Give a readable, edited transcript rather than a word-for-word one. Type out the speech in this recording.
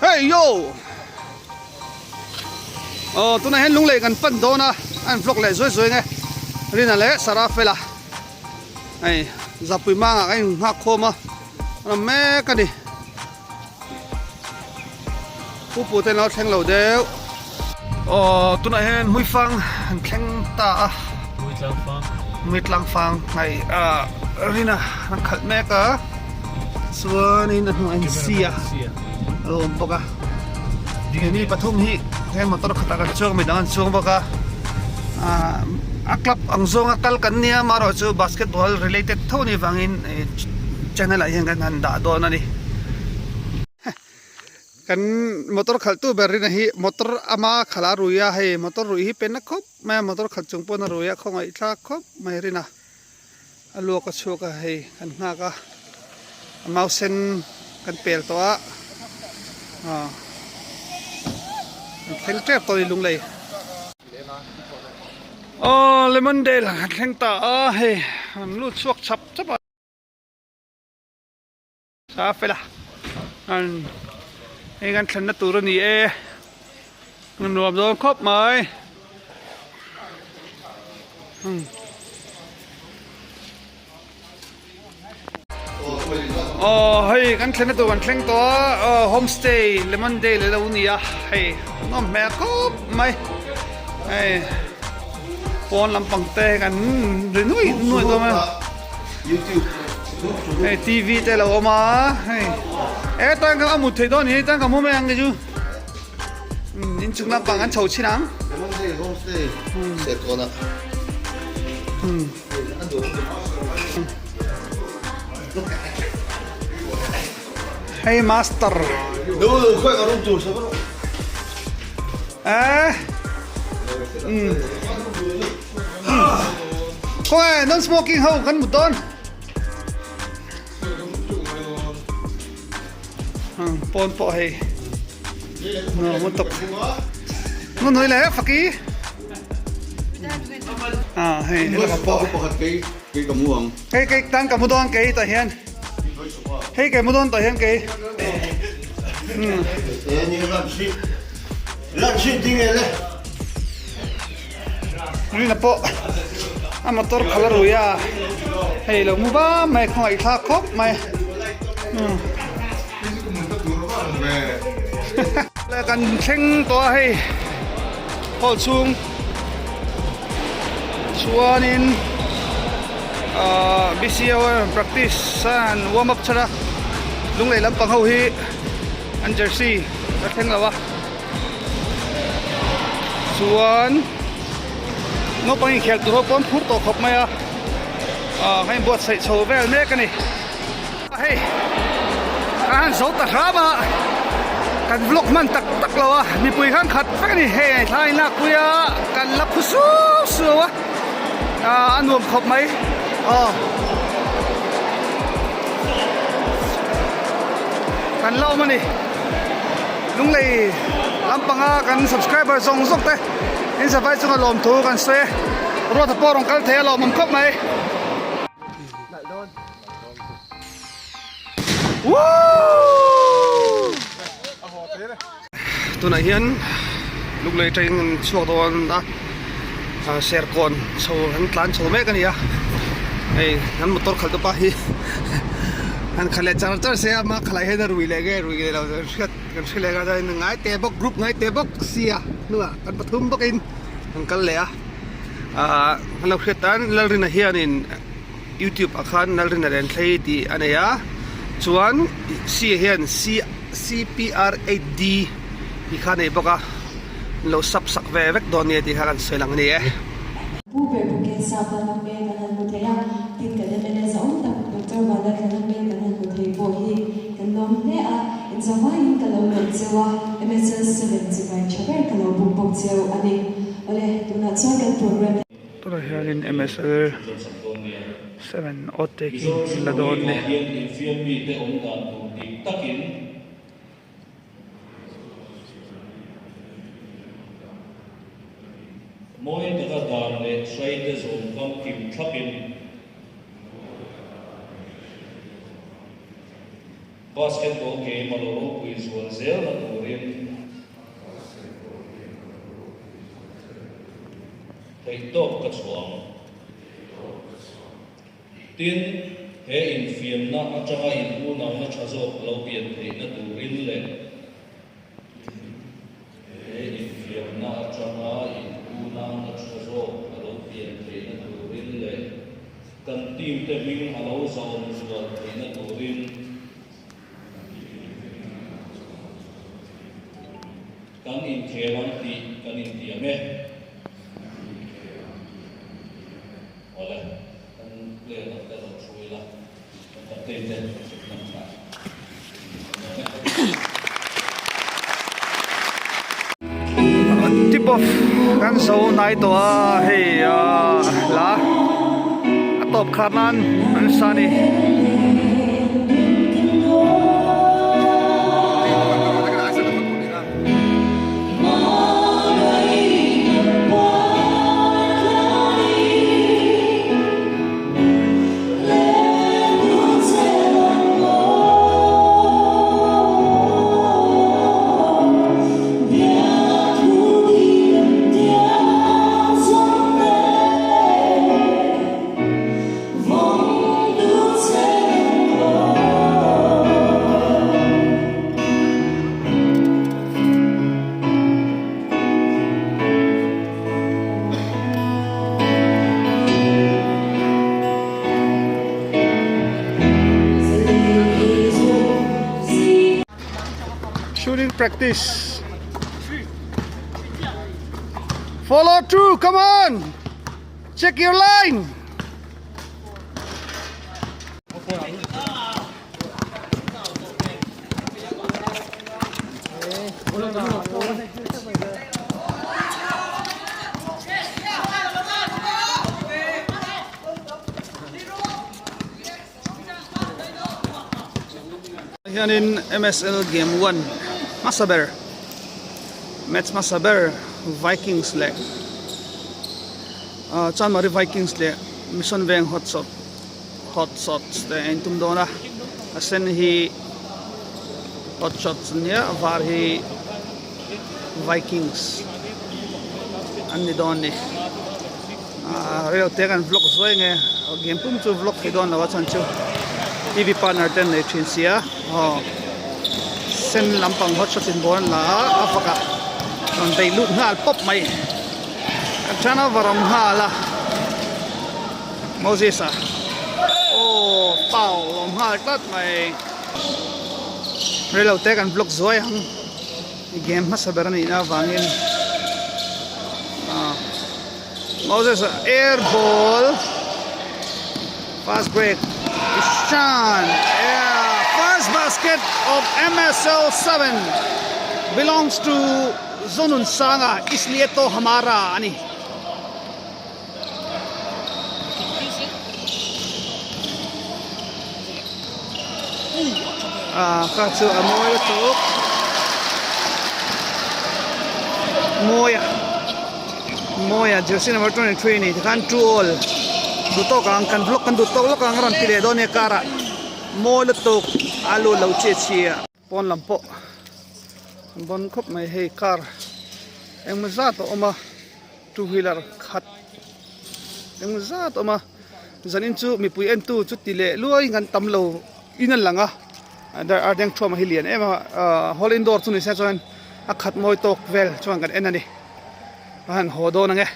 Hey yo tụi này hết lung lệ gần phân đô na anh vlog lại rồi nghe đi là lẽ sara phê là này dập bụi mang à anh ngạc khô mà làm mẹ cái đi phụ tên nó thanh lẩu đều tụi này hết mũi phăng thanh ta mũi lăng phăng này đi nè nó khẩn mẹ cả xưa nên là anh xia bọc à ini pathum hi he motor khata ka chok mi dan chung baka aklap ang zong akal kan nia maro chu basketball related thoni wangin channel ai hang kan da do na ni kan motor khaltu berri na hi motor ama khala ruya he motor rui hi pen na khop ma motor khal chung pon ruya khongai thla khop mai rina alu ka chuka he kan nga ka mausen kan pel to a thanh trép tôi lung lầy lemon day là thanh ta hay lút suộc chập chấp à sao phải là anh gan chân nó tụt ra nhỉ ngân rùm rồi khóc mày hay gan chân nó tụt gan chân to homestay lemon day là đâu nhỉ hay nó mẹ khóc mày hay con làm bằng tayกันrồi nuôi thôi mà hay TV tay là mà hay tăng cái một thời đó này tăng cái mua mấy ăn cái chứ nhìn chúng làm bằng ăn chầu chi lắm sẽ có nè hay master đâu khơi ở trong tủ sao Khoe non smoking hậu khăn một ton pon po hay một tập nó nói là phật ký hay là po cái cầm muông cái tăng cầm một ton cái tại hiện hay cái một ton tại hiện cái như làm shit tiếng này đấyนี่นะปุ๊มอเตอร์คัลรุยาให้เรามูบ้าไม่ค่อยท่าครบไม่แล้วกันเช่งตัวให้พอสูงชวนอินบิซีเอา practice สันวอร์มอัพชนะลุงเลยลำปังเขาฮีอันเจอร์ซี่แล้วเช่งแล้ววะชวนnó bằng khéo tụi nó bón phút tổ khop mày hay bớt sậy sầu về mẹ cái này hey anh số tạt ra mà cần vlog man tắc tắc lâu à mi bùi khăn khát cái này hey thay nạc bùi cần lắp phút sửa anh nuông khop mày cần lâu mà này lúc này làm bằng cần subscriber dòng dốc đấy in sa vai chung lom thu kan se ro tha porong kal the lom mom khop mai tu này hian lúc lấy trên chuộc don đã share con sâu hắn tlan sâu mấy cái này ấy hắn motor khal to pa hi hắn khale char se ma khalai he rui le lo shet kan se le ga dai ngai te bok group ngai te bok sia nữa kan pathum bok in kan kal le han lo khetan lalrin hian in YouTube akhan lalrin ren thlei ti anaya chuan si hian CPR8D hi khan ei boka lo sap sak ve vek don ni ti khan soilang ni pu pe pu ke sa pa na me kan mu the ya tin ka le ne sa on ta doctor ba da kan me kan mu the bo hi kan nom ne a in za mai ka lo lo chewa MSS 7 chabe ka lo bu bok cheu ani ole tu na cha kan program to hian MSL 7 otte ki la don ne mỗi cái đàn để xoay cái dòng con kìm thấp in basketball game aloro pui zual zel na turin thei top ka chuang tin he in fiam na atanga in u naw na thazok lo pian thei na turin le he in fiam na atanga in u naw na thazok lo pian thei na turin le kan team te ming alo zawn zual thei na turin kan in khelang ti kan in tiame ole kan le na ta ro chui la kan te te nam ta tip off kan so nai to hey la atop khanan an sani shooting practice. Follow through, come on. Check your line. Yan in MSL Game 1, Masaber. Mets Masaber, Vikings le. Chan Mari Vikings le. Mission Veng Hot shots le. Entum dona. Asen hi hot shots niya. Var hi Vikings. Anni don ni. Real tegan vlog zoe nge. Game pum chu vlog hi don la wachan chu. TV partner ten ne chinsia. Sen lampang hot shot in bon la afaka non dei lut ngal pop mai chana varam hala Moses pau lom hal tat mai relo te kan block zoi hang game Masaber ni na wangin Moses air ball fast break Ishan first basket of MSL 7 belongs to Zonun Sanga, इसलिए तो हमारा ani. Kacu amoy to. Moya jersey number 23 ni kan tool. Duto kan block kan duto lo kan ran pile do ne kara. Mo to alu lau che chia pon lampo bon khop mai he car eng maza to oma two wheeler khat eng maza to ma zanin chu mi pui en tu chu tile luai ngan tamlo inan langa dar ardeng thoma hilian ema hol indoor chu ni sa chuan a khat moi tok vel chuan kan enani han hodo nange